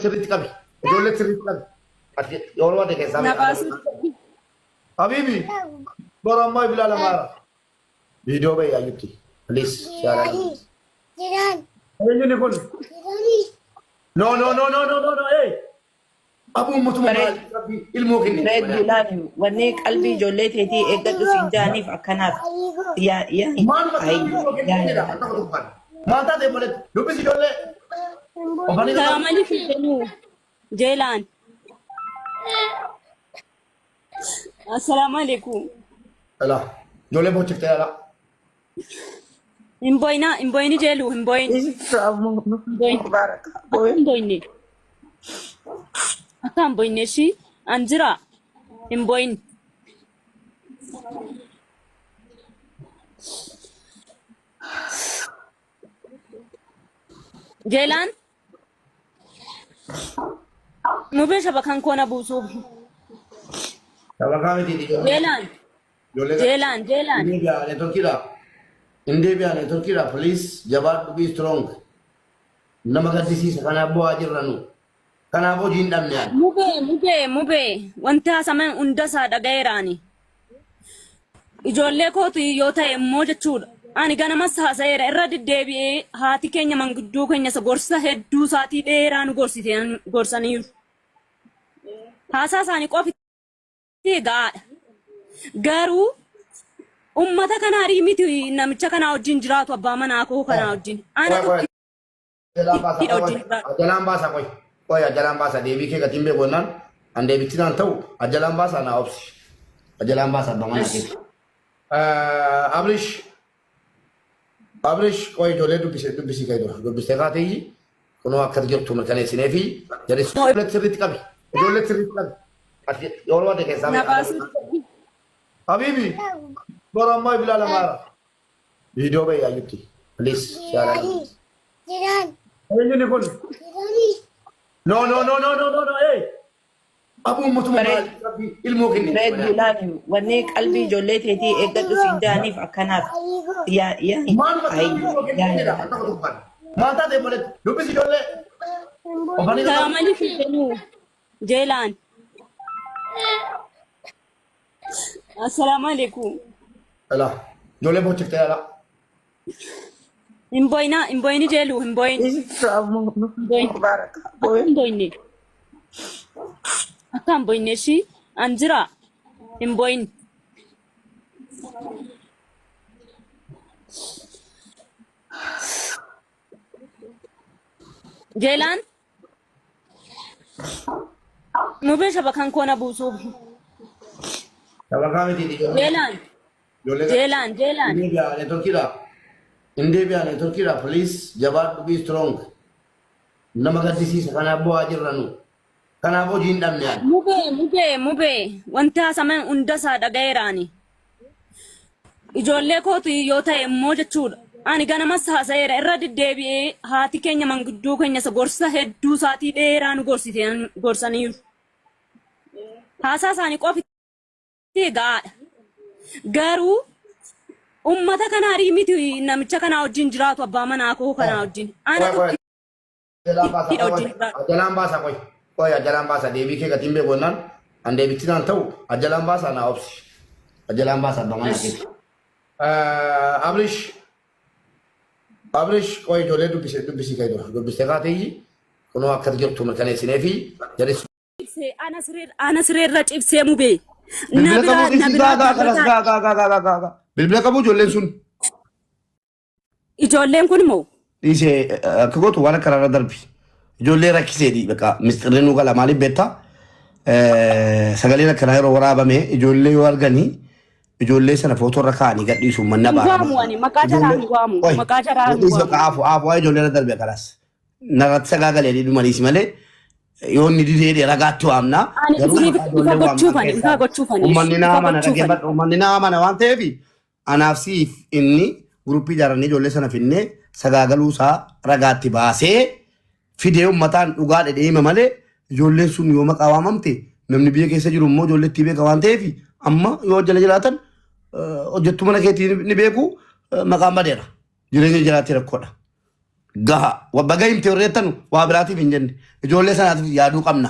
sirriitti qabi. Ijoollee sirriitti qabi. Ati yeroo ta'e keessaa Habibi bara ammaa bilala maara. Viidiyoo bayyaa jirti. Please share. Eenyuun kun? No. Hey. Abuun mutuma ilmoo kenni. Reedulaan wanni qalbii ijoollee teetii eeggadhu siin jaaniif akkanaaf. Maal taatee malee dubbisi ijoollee. Salaamaalii fiigenuu Jeelaan. Asalaamaaleykum. Ala ijoollee boochiftee ala. Hin boyni jeelu hin boyni. Hin boyni. Akka hin boyne shi an jira hin boyni. Jeelaan. Mubee shabakan koona buusuuf. Shabakaa miti Jeelaan. Jeelaan. Indee biyaane Turkiidha police jabaadhu be strong. Nama gaddisiisa kanaaf bu'aa jirranu. Kanaaf hojii hin dhabne yaadda. Mubee wanti haasaman hunda isaa dhagayeeraani. Ijoollee kootu yoo ta'e immoo jechuudha. Ani ganamas haasa'eera irra deddeebi'ee haati keenya manguddoo keenya isa gorsa hedduu isaatii dheeraa nu gorsaniiru. Haasaa isaanii qofti gaadha. Garuu ummata kanaa miti namicha kanaa wajjin jiraatu abbaa manaa koo kanaa wajjin. Ajalaan baasa qoy. Qoy ajalaan baasa deebii kee gatiin beekonnaan an deebittinaan ta'u ajalaan baasa naa obsi. Ajalaan baasa abbaa manaa keeti. Abrish qoy ijoollee dubbisii kee dura dubbistee kaatee kunoo akka jirtu mirkaneessinee fi ijoollee sirriitti qabi. Ijoollee sirriitti qabi. Ati yeroo ta'e keessaa Habibi bara ammaa bilala maara. Viidiyoo bayyaa jirti. Please share. Eenyuun kun? No. Hey. Abuun mutuma ilmoo kenni. Reedulaan wanni qalbii ijoollee teetii eeggadhu siin jaaniif akkanaaf. Maal taatee malee dubbisi ijoollee. Salaamaalii fiigenuu Jeelaan. Asalaamaaleykum. Ala ijoollee boochiftee ala. Hin boyni jeelu hin boyni. Hin boyni. Akka hin boyne shi an jira hin boyni. Jeelaan. Mubee shabakan koona buusuuf. Shabakaa miti Jeelaan. Indee biyaane Turkiidha police jabaadhu be strong. Nama gaddisiisa kanaaf bu'aa jirranu. Kanaaf hojii hin dhabne yaadda. Mubee wanti haasaman hunda isaa dhagayeeraani. Ijoollee kootu yoo ta'e immoo jechuudha. Ani ganamas haasa'eera irra deddeebi'ee haati keenya manguddoo keenya isa gorsa hedduu isaatii dheeraa nu gorsaniiru. Haasaa isaanii qofti gaadha. Garuu ummata kanaa miti namicha kanaa wajjin jiraatu abbaa manaa koo kanaa wajjin. Ajalaan baasa qoy. Qoy ajalaan baasa deebii kee gatiin beekonnaan an deebittinaan ta'u ajalaan baasa naa obsi. Ajalaan baasa abbaa manaa keeti. Abrish qoy ijoollee dubbisii kee dura dubbistee kaatee kunoo akka jirtu mirkaneessinee fi jaris. Ana sireerra cibsee mubee. Bilbila qabu ijoolleen sun. Ijoolleen kun moo? Dhiisee akka gootu waan akka irra darbi. Ijoollee rakkiseedhi bakka mistirri nu gala maaliif beektaa? Sagaleen akkanaa yeroo waraabame ijoollee yoo arganii ijoollee sana footoo irra kaa'anii gadhiisu manna ba'a. Waamu ani maqaa jaraan waamu. Maqaa jaraan waamu. Aafuu ijoollee irra darbe kanas. Narratti sagaagalee dhumaniis malee yoo inni didee ragaatti waamna. Uummanni naa amana waan ta'eef anaaf siif inni guruppii ijaaranii ijoollee sana finnee sagaagaluu isaa ragaatti baasee fidee uummataan dhugaa dhedheema malee ijoolleen sun yoo maqaa waamamte namni biyya keessa jiru immoo ijoollee itti beeka waan ta'eef amma yoo jala jiraatan hojjettuu mana keetii ni beeku maqaan badeera jireenya jiraatti rakkoodha. gaha wabbaga himte warreettanu waa biraatiif hin jenne ijoollee sanaatiif yaaduu qabna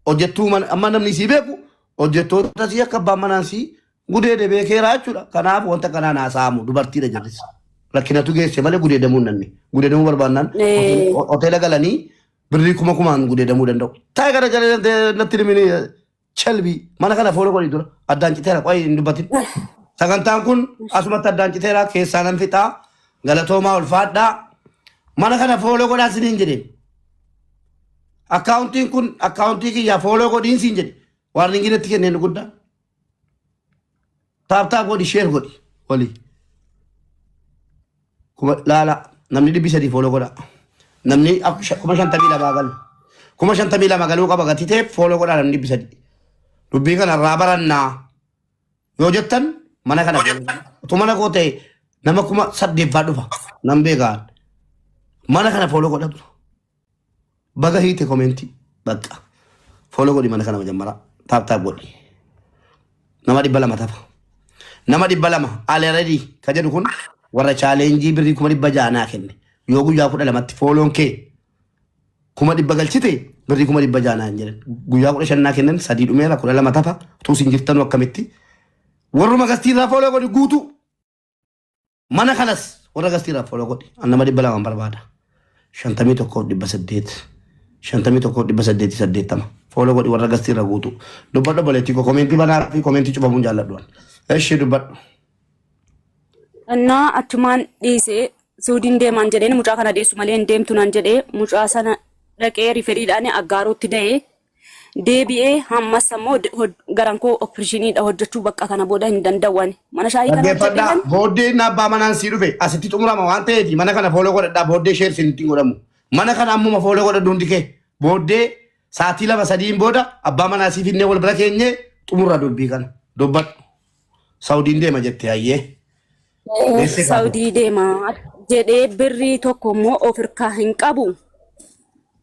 hojjettuu amma namni sii beeku hojjettoota sii akka abbaan manaan sii gudeede beekeeraa jechuudha kanaaf wanta kanaan haasa'amu dubartiidha jedhes rakkinatu geesse malee gudeedamuu hin danne gudeedamuu barbaannaan hoteela galanii birrii kuma kumaan gudeedamuu danda'u taa'ee gara jalee natti dhimini chalbii mana kana fooloo godhii dura addaan citeera qo'ee hin dubbatin sagantaan kun asumatti addaan citeera keessaa nan fixaa galatoomaa ulfaadhaa mana kana fooloo godhaa siniin jedheen akkaawuntiin kun akkaawuntii kiyyaa fooloo godhiin siin jedhe waan inginetti kenneen guddaa taaptaa godhi sheer godhi walii kuma laala namni 300 fooloo godha namni 52 galu 52 galuu qaba gatii ta'e fooloo godha namni 300 dubbii kana irraa barannaa yoo jettan mana kana utuu mana koo ta'e nama 8,000 dhufa nan beekaan mana kana fooloo godhatu baga hiite komentii bakka fooloo godhi mana kana majammara taaptaa godhi nama 200 tafa nama 200 already ka jedhu kun warra challenge birrii 600 naa kenne yoo guyyaa 12tti fooloon kee 600 galchite birrii 600 naa jedhan guyyaa 15 naa kennan 3 dhumeera 12 tafa utuu sin jirtanu akkamitti warruma gastiirraa fooloo godhi guutu mana kanas warra gastiirraa fooloo godhi nama 200 barbaada 51,800 51,880 fooloo godhi warra gastiirraa guutu dubbadhu boleetti ko komentii banaa fi komentii cubamuun jaalladhuwan eshi dubbadhu እና አቹማን ዲሴ ሱዲን ደማን ጀደን ሙጫ ካና ዴሱ ማለን ደምቱ ናን ጀደ ሙጫ ሰና ደቄ ሪፈሪዳኒ አጋሮት ደይ ዴቢኤ ሐማሰሞ ገራንኮ ኦፕሬሽኒ ዳወደቹ በቃ ካና ቦዳ እንደንደዋን ማናሻይ ካና ገፈዳ ቦዴ እና ባማናን ሲሩፌ አስቲ ጡሙራማ ዋንቴ ዲ ማና ካና ፎሎ ጎደዳ ቦዴ ሼር ሲንቲንግ ወደሙ ማና ካና አሙ ፎሎ ጎደዱ እንዲኬ ቦዴ ሳቲ ለማ ሰዲን ቦዳ አባማና ሲፊኔ ወል ብራኬኘ ጡሙራ ዱቢ ካና ዶባት ሳውዲ እንደ ማጀት ያየ Saudi deema jedhee birrii tokko immoo ofirkaa hin qabu.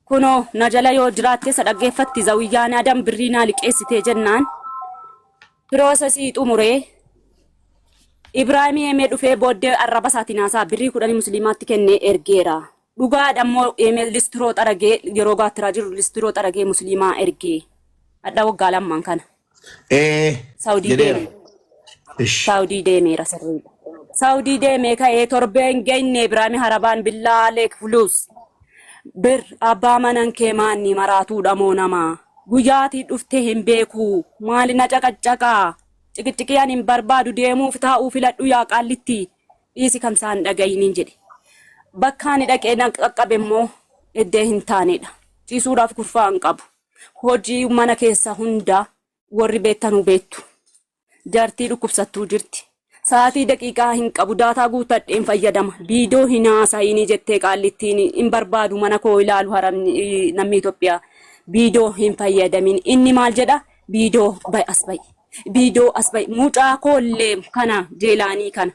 Kunoo na jala yoo jiraatte sadhaggeeffatti zawiyyaan adam birrii naa liqeessitee jennaan piroosesii xumuree Ibraahim Yemee dhufee booddee arraba isaatiin haasaa birrii 10 musliimaatti kennee ergeera. Dhugaadha immoo Yemee listiroo xaragee yeroo gaattiraa jiru listiroo xaragee musliimaa ergee. Adda waggaa lammaan kana. Saudi deeme. Saudi deemeera sirriidha. Saudi deeme ka'ee torbeen geenye Ibraahim harabaan billaa leek fulus bir abbaa manan kee maanni maraatuudha moo namaa guyyaatii dhuftee hin beeku maali na caqaccaqaa ciqiciqiyaan hin barbaadu deemuuf taa'uu filadhu yaa qaallitti dhiisi kamsaan dhagayiniin jedhe bakkaan dhaqee na qaqqabe immoo eddee hin taanedha ciisuudhaaf kurfaa hin qabu hojii mana keessa hunda warri beektanuu beektu jaartii dhukkubsattuu jirti. Saati daqiiqaa hin qabu daataa guutadheen fayyadama viidiyoo hin haasayini jettee qaallittiin hin barbaadu mana koo ilaalu haramni namni Itoophiyaa viidiyoo hin fayyadamin inni maal jedha viidiyoo as ba'i mucaa koollee kana jeelaanii kana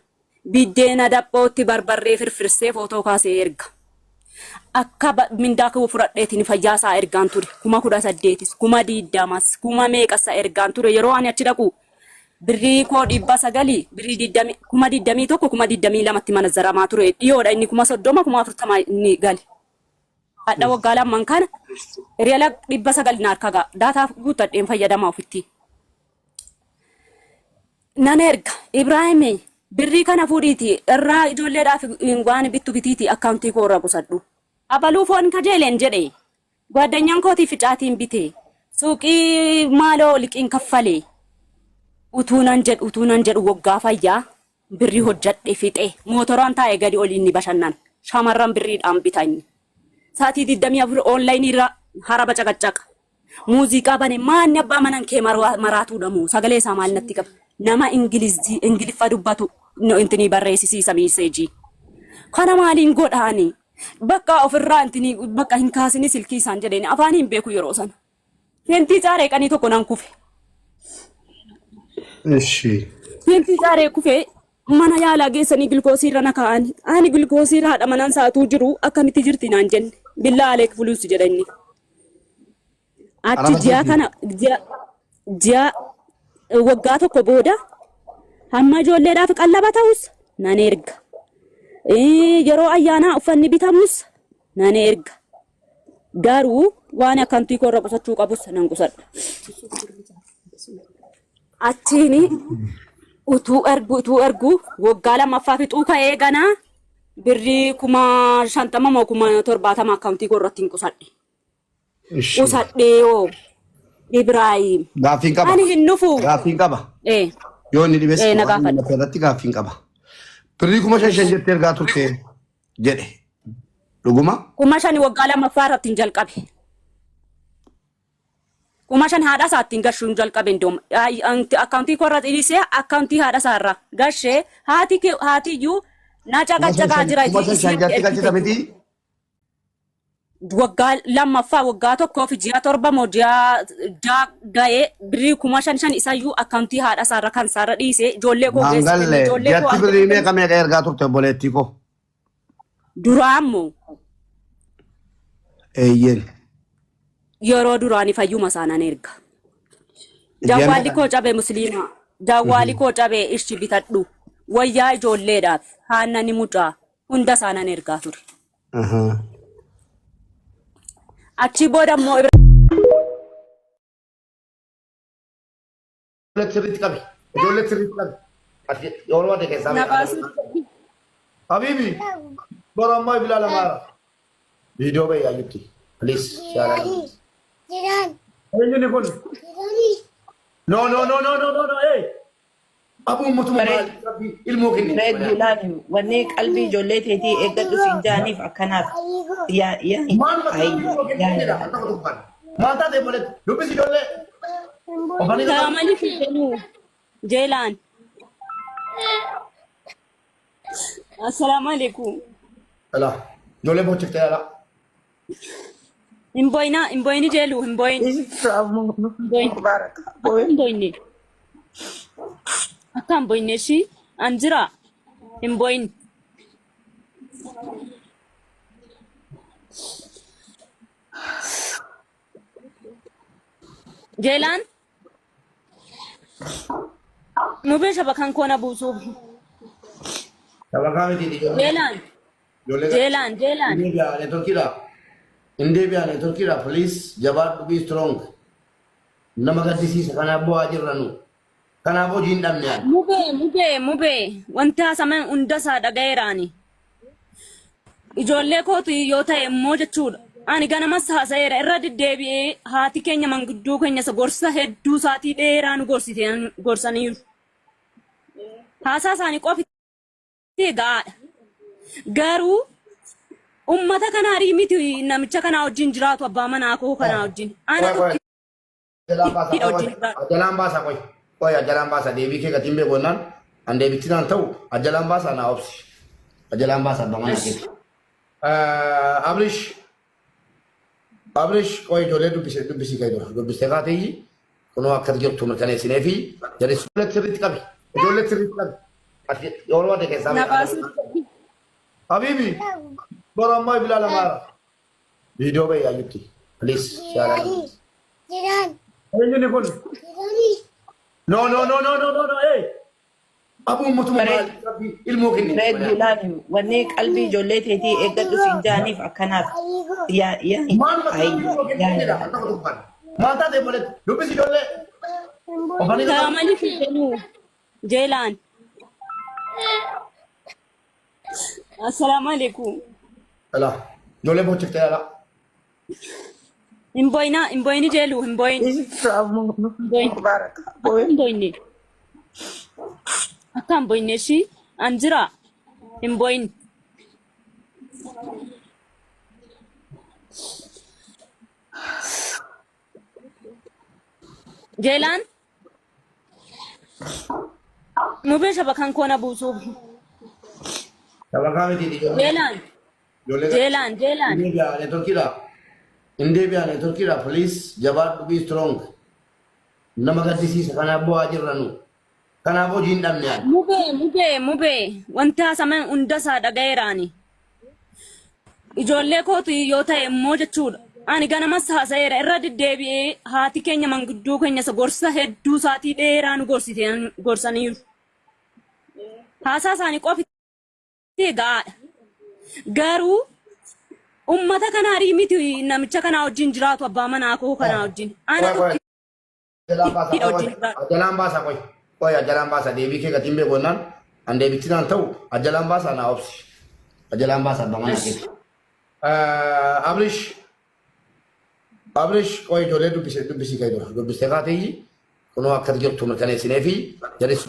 biddeena daphootti barbarree firfirsee footoo kaasee erga akka mindaa koo fudhadheetiin fayyaasaa ergaan ture 18,000 20,000 kuma meeqasa ergaan ture yeroo ani achi dhaqu birrii koo 900 birrii 20,000 20,200 mana zaramaa ture dhiyoodha inni 30,000 40,000 inni gali adda waggaa lamman kana reela 900 na harka gaa daataa guutadheen fayyadamaa ofitti nan erga Ibraahim birrii kana fuudhiiti irraa ijoolleedhaaf waan bittu bitiiti akkaawuntii koo irraa qusadhu abaluu foon kajeeleen jedhe gwaddanyaan kootii ficaatiin bite suuqii maaloo liqiin kaffalee utuunan jedhu waggaa fayyaa birrii hojjadhe fixe mootoraan taa'ee gadi ol inni bashannan shamarran birriidhaan bitanni saatii 24 online irra haraba caqacaqa muuziqaa bane maanni abbaa manan kee maraatuudha moo sagalee isaa maal natti qaba nama ingiliffa dubbatu no intini barreessisiisa miiseejii kana maaliin godhaani bakka ofirraa intini bakka hin kaasini silkii isaan jedheen afaan hin beeku yeroo sana fentii caaree qanii tokko nan kufe fentii caaree kufe mana yaalaa geessanii gilkoosii irra naka'an ani gilkoosii irra haadha manaan saatuu jiru akkamitti jirti naan jenne billaa aleek fuluus jedhanni achi ji'a kana ji'a waggaa tokko booda hamma ijoolleedhaaf qallaba ta'us nan erga yeroo ayyaanaa uffanni bitamus nan erga. Garuu waan akkantii korra qusachuu qabus nan qusadha. Achiini utuu ergu waggaa lammaffaa fixuu ka'ee ganaa birrii 50,000 moo 70,000 akkantii korratti hin qusadhe. Qusadhee yoo Ibrahim. Gaafiin qaba. Ani hin nufu. Gaafiin qaba. Yoo inni dhibes irratti gaafiin qaba. Birrii 5,000 jettee ergaa turte jedhe. Dhuguma? 5,000 waggaa lammaffaa irratti hin jalqabe. 5,000 haadha isaatti hin gashuun jalqabe indoom. Akkauntii korratti dhiisee akkauntii haadha isaarra gashee haatiyyuu na caqacaqaa jira. 5,000 jatti galchita miti? Waggaa lammaffaa waggaa tokkoof ji'a 7 moo ji'a 6 ga'ee birrii 5,000 isayyuu akkauntii haadha isaarra kan isaarra dhiisee ijoollee koo geessifne ijoollee koo. Jatti birrii meeqa ergaa turte obboleettii koo? Duraammoo. Eeyyeen. Yeroo duraanii fayyuma isaanaan erga. Jawwaalli koo cabee musliimaa. Jawwaalli koo cabee ishi bitadhu. Wayyaa ijoolleedhaaf haanna ni mucaa hunda isaanaan ergaa ture. Achi booda immoo sirriitti qabi. Ijoollee sirriitti qabi. Yeroo adda keessaa Habibi, bara ammaa Bilaal Amaara. Viidiyoo ba'ee ayyutti. Please, share. Eenyuun kun? No, hey. Abuun mutuma ilmoo kenni. Reed Bilaal wanni qalbii ijoollee teetii eeggadhu siin jaaniif akkanaaf. Maal taatee boleetti? Dubbisi ijoollee. Taamani fiiganuu Jeelaan. Assalamu alaikum. Ala, ijoollee boochiftee ala. Himboyni jeelu himboyni. Himboyni. Akka himboyni ishii anjira himboyni. Jeelaan. Mubee shabakan koona buusuuf. Shabakaa miti Jeelaan. Jeelaan. Indeebi'aan Turkiidha please jabaadhu be strong. Nama gaddisiisa kanaaf bu'aa jirranu. Kanaaf hojii hin dhabne ani. Mubee wanti haasaman hunda isaa dhagayeeraani. Ijoollee kootu yoo ta'e immoo jechuudha. Ani ganamas haasa'eera irra deddeebi'ee haati keenya manguddoo keenya gorsa hedduu isaatii dheeraa nu gorsaniiru. Haasaa isaanii qofi gaadha. Garuu ummata kanaa miti namicha kanaa wajjin jiraatu abbaa manaa koo kanaa wajjin. Ajalaan baasa qoy. Qoy ajalaan baasa deebii kee gatiin beekonnaan an deebittinaan ta'u ajalaan baasa naa obsi. Ajalaan baasa abbaa manaa keeti. Abrish qoy ijoollee dubbisii kee dura dubbistee kaatee kunoo akka jirtu mirkaneessinee fi ijoollee sirriitti qabi. Ijoollee sirriitti qabi. Yeroo adda keessaa Habibi, bara ammaa Bilaal Amaara. Viidiyoo ba'ee ayyutti. Please, share. Eenyuun kun? No, hey. Abuun mutuma ilmoo kenni. Reed Bilaal wanni qalbii ijoollee teetii eeggadhu siin jaaniif akkanaaf. Maal taatee boleetti? Dubbisi ijoollee. Taamani fiiganuu Jeelaan. Assalamu alaikum. Ala, ijoollee boochiftee ala. Himboyni jeelu himboyni. Akka himboyni ishii anjira himboyni. Jeelaan. Mubee shabakan koona buusuuf. Shabakaa miti Jeelaan. Indeebi'aan Turkiidha please jabaadhu be strong. Nama gaddisiisa kanaaf bu'aa jirranu. Kanaaf hojii hin dhabne ani. Mubee wanti haasaman hunda isaa dhagayeeraani. Ijoollee kootu yoo ta'e immoo jechuudha. Ani ganamas haasa'eera irra deddeebi'ee haati keenya manguddoo keenya gorsa hedduu isaatii dheeraa nu gorsaniiru. Haasaa isaanii qofi gaadha. Garuu ummata kana miti namicha kana wajjin jiraatu abbaa manaa koo kana wajjin. Ana Ajalan bahasa koi. Koi ajalan bahasa dewi ke katimbe konan. Ande bitinan tahu ajalan bahasa na opsi. Ajalan bahasa bagaimana gitu. Abrish koi jole tu bisa kai do. Do bisa kate yi. Kono akad jok tu merkane sinefi. Jadi